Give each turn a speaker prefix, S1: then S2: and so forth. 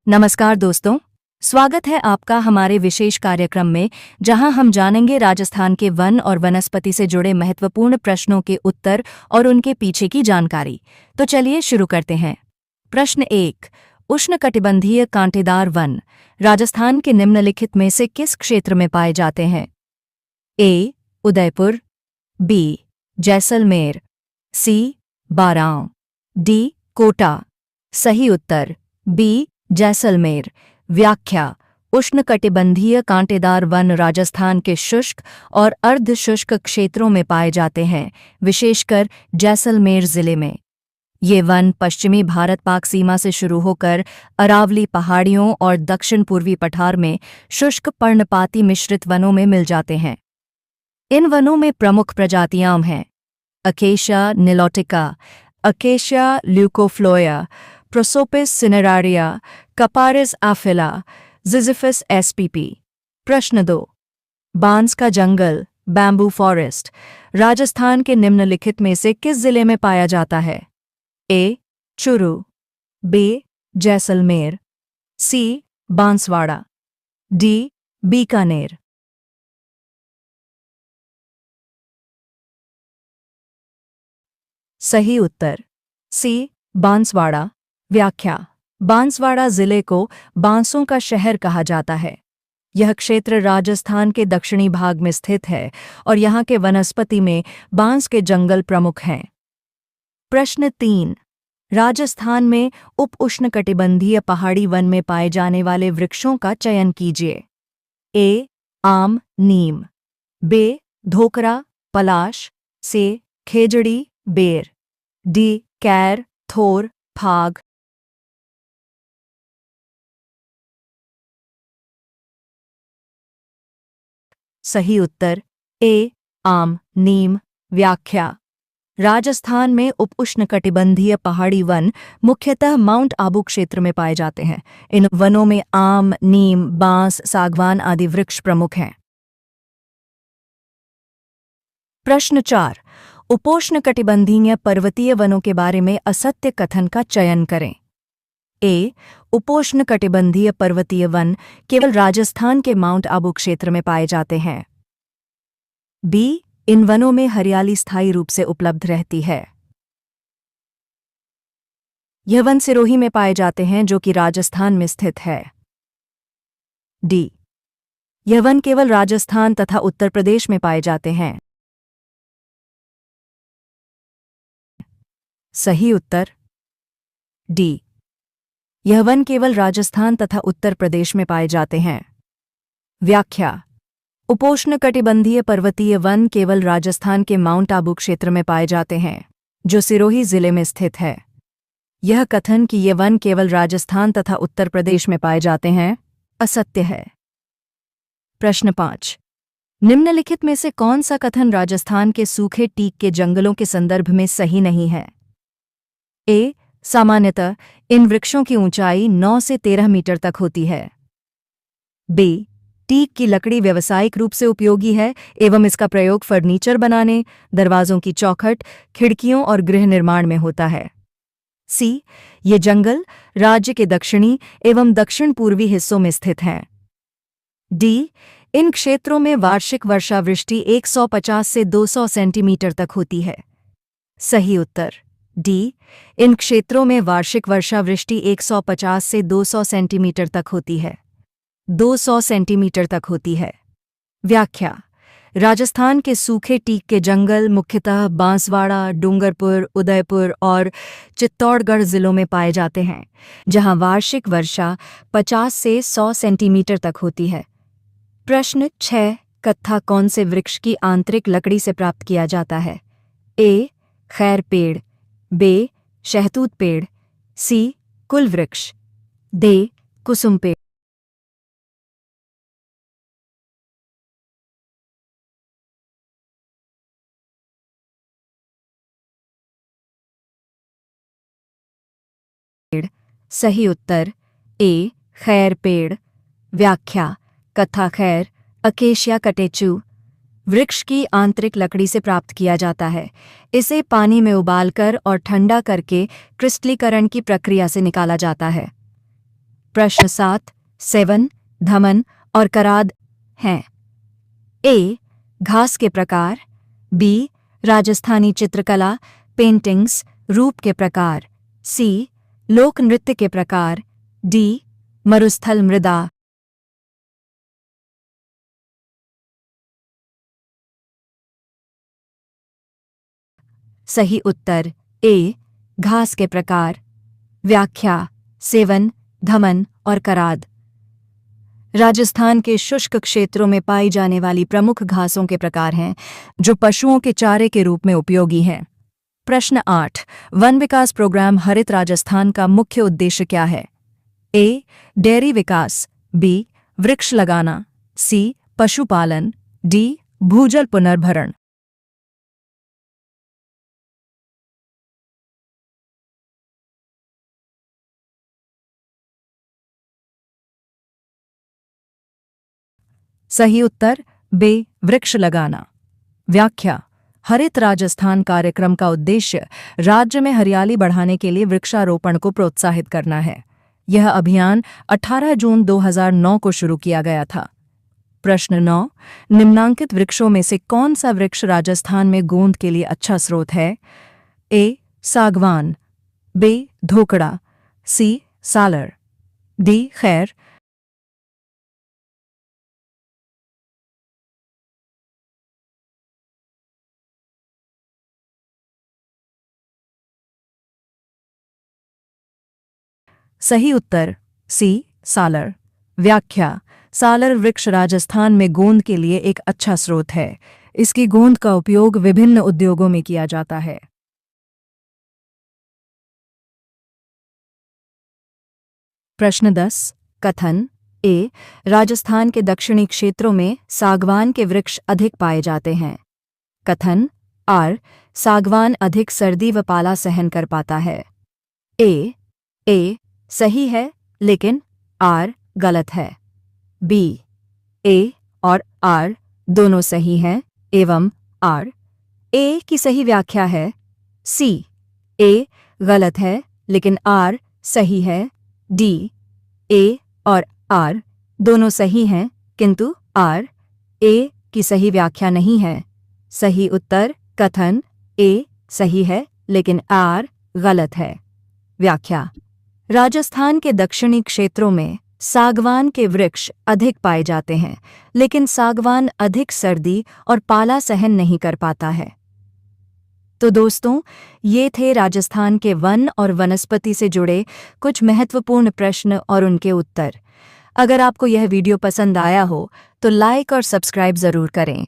S1: नमस्कार दोस्तों, स्वागत है आपका हमारे विशेष कार्यक्रम में जहां हम जानेंगे राजस्थान के वन और वनस्पति से जुड़े महत्वपूर्ण प्रश्नों के उत्तर और उनके पीछे की जानकारी। तो चलिए शुरू करते हैं। प्रश्न 1। उष्णकटिबंधीय कांटेदार वन राजस्थान के निम्नलिखित में से किस क्षेत्र में पाए जाते हैं? ए. उदयपुर, बी. जैसलमेर, सी. बारां, डी. कोटा। सही उत्तर बी. जैसलमेर। व्याख्या: उष्णकटिबंधीय कांटेदार वन राजस्थान के शुष्क और अर्ध शुष्क क्षेत्रों में पाए जाते हैं, विशेषकर जैसलमेर जिले में। ये वन पश्चिमी भारत पाक सीमा से शुरू होकर अरावली पहाड़ियों और दक्षिण पूर्वी पठार में शुष्क पर्णपाती मिश्रित वनों में मिल जाते हैं। इन वनों में प्रमुख प्रजातियां हैं Acacia nilotica, Acacia leucophloea, Prosopis cineraria, Capparis aphylla, Ziziphus SPP. प्रश्न 2। बांस का जंगल बैम्बू फॉरेस्ट राजस्थान के निम्नलिखित में से किस जिले में पाया जाता है? ए. चुरू, बी. जैसलमेर, सी. बांसवाड़ा, डी. बीकानेर। सही उत्तर सी. बांसवाड़ा। व्याख्या: बांसवाड़ा जिले को बांसों का शहर कहा जाता है। यह क्षेत्र राजस्थान के दक्षिणी भाग में स्थित है और यहाँ के वनस्पति में बांस के जंगल प्रमुख हैं। प्रश्न 3। राजस्थान में उप उष्णकटिबंधीय पहाड़ी वन में पाए जाने वाले वृक्षों का चयन कीजिए। ए. आम नीम, बी. धोकरा पलाश, सी. खेजड़ी बेर, डी. कैर थोर फाग। सही उत्तर ए. आम नीम। व्याख्या: राजस्थान में उप उष्णकटिबंधीय पहाड़ी वन मुख्यतः माउंट आबू क्षेत्र में पाए जाते हैं। इन वनों में आम, नीम, बांस, सागवान आदि वृक्ष प्रमुख हैं। प्रश्न 4। उपोष्णकटिबंधीय पर्वतीय वनों के बारे में असत्य कथन का चयन करें। ए. उपोष्णकटिबंधीय पर्वतीय वन केवल राजस्थान के माउंट आबू क्षेत्र में पाए जाते हैं। बी. इन वनों में हरियाली स्थायी रूप से उपलब्ध रहती है। यह वन सिरोही में पाए जाते हैं जो कि राजस्थान में स्थित है। डी. यह वन केवल राजस्थान तथा उत्तर प्रदेश में पाए जाते हैं। सही उत्तर डी. यह वन केवल राजस्थान तथा उत्तर प्रदेश में पाए जाते हैं। व्याख्या: उपोष्णकटिबंधीय पर्वतीय वन केवल राजस्थान के माउंट आबू क्षेत्र में पाए जाते हैं, जो सिरोही जिले में स्थित है। यह कथन कि ये वन केवल राजस्थान तथा उत्तर प्रदेश में पाए जाते हैं असत्य है। प्रश्न 5। निम्नलिखित में से कौन सा कथन राजस्थान के सूखे टीक के जंगलों के संदर्भ में सही नहीं है? ए. सामान्यतः इन वृक्षों की ऊंचाई 9 से 13 मीटर तक होती है। बी. टीक की लकड़ी व्यावसायिक रूप से उपयोगी है एवं इसका प्रयोग फर्नीचर बनाने, दरवाजों की चौखट, खिड़कियों और गृह निर्माण में होता है। सी. ये जंगल राज्य के दक्षिणी एवं दक्षिण पूर्वी हिस्सों में स्थित हैं। डी. इन क्षेत्रों में वार्षिक वर्षावृष्टि 150 से 200 सेंटीमीटर तक होती है। सही उत्तर डी. इन क्षेत्रों में वार्षिक वर्षावृष्टि 150 से 200 सेंटीमीटर तक होती है। 200 सेंटीमीटर तक होती है। व्याख्या: राजस्थान के सूखे टीक के जंगल मुख्यतः बांसवाड़ा, डूंगरपुर, उदयपुर और चित्तौड़गढ़ जिलों में पाए जाते हैं, जहां वार्षिक वर्षा 50 से 100 सेंटीमीटर तक होती है। प्रश्न 6। कत्था कौन से वृक्ष की आंतरिक लकड़ी से प्राप्त किया जाता है? ए. खैर पेड़, बी. शहतूत पेड़, सी. कुल वृक्ष, डी. कुसुम पेड़। सही उत्तर ए. खैर पेड़। व्याख्या: कत्था खैर अकेशिया कटेचू वृक्ष की आंतरिक लकड़ी से प्राप्त किया जाता है। इसे पानी में उबालकर और ठंडा करके क्रिस्टलीकरण की प्रक्रिया से निकाला जाता है। प्रश्न 7, सेवन, धमन और कराद हैं। ए. घास के प्रकार। बी. राजस्थानी चित्रकला, पेंटिंग्स, रूप के प्रकार। सी. लोक नृत्य के प्रकार। डी. मरुस्थल मृदा। सही उत्तर ए. घास के प्रकार। व्याख्या: सेवन, धमन और कराद राजस्थान के शुष्क क्षेत्रों में पाई जाने वाली प्रमुख घासों के प्रकार हैं जो पशुओं के चारे के रूप में उपयोगी हैं। प्रश्न 8, वन विकास प्रोग्राम हरित राजस्थान का मुख्य उद्देश्य क्या है? ए. डेयरी विकास। बी. वृक्ष लगाना। सी. पशुपालन। डी. भूजल पुनर्भरण। सही उत्तर बे. वृक्ष लगाना। व्याख्या: हरित राजस्थान कार्यक्रम का उद्देश्य राज्य में हरियाली बढ़ाने के लिए वृक्षारोपण को प्रोत्साहित करना है। यह अभियान 18 जून 2009 को शुरू किया गया था। प्रश्न 9, निम्नांकित वृक्षों में से कौन सा वृक्ष राजस्थान में गोंद के लिए अच्छा स्रोत है? ए. सागवान। बी. धोकड़ा। सी. सालर। डी. खैर। सही उत्तर सी. सालर। व्याख्या: सालर वृक्ष राजस्थान में गोंद के लिए एक अच्छा स्रोत है। इसकी गोंद का उपयोग विभिन्न उद्योगों में किया जाता है। प्रश्न 10, कथन। ए. राजस्थान के दक्षिणी क्षेत्रों में सागवान के वृक्ष अधिक पाए जाते हैं। कथन। आर. सागवान अधिक सर्दी व पाला सहन कर पाता है। ए सही है, लेकिन आर गलत है। बी. ए और आर दोनों सही हैं एवं आर ए की सही व्याख्या है। सी. ए गलत है लेकिन आर सही है। डी. ए और आर दोनों सही हैं किंतु आर ए की सही व्याख्या नहीं है। सही उत्तर कथन ए सही है लेकिन आर गलत है। व्याख्या: राजस्थान के दक्षिणी क्षेत्रों में सागवान के वृक्ष अधिक पाए जाते हैं, लेकिन सागवान अधिक सर्दी और पाला सहन नहीं कर पाता है। तो दोस्तों, ये थे राजस्थान के वन और वनस्पति से जुड़े कुछ महत्वपूर्ण प्रश्न और उनके उत्तर। अगर आपको यह वीडियो पसंद आया हो तो लाइक और सब्सक्राइब ज़रूर करें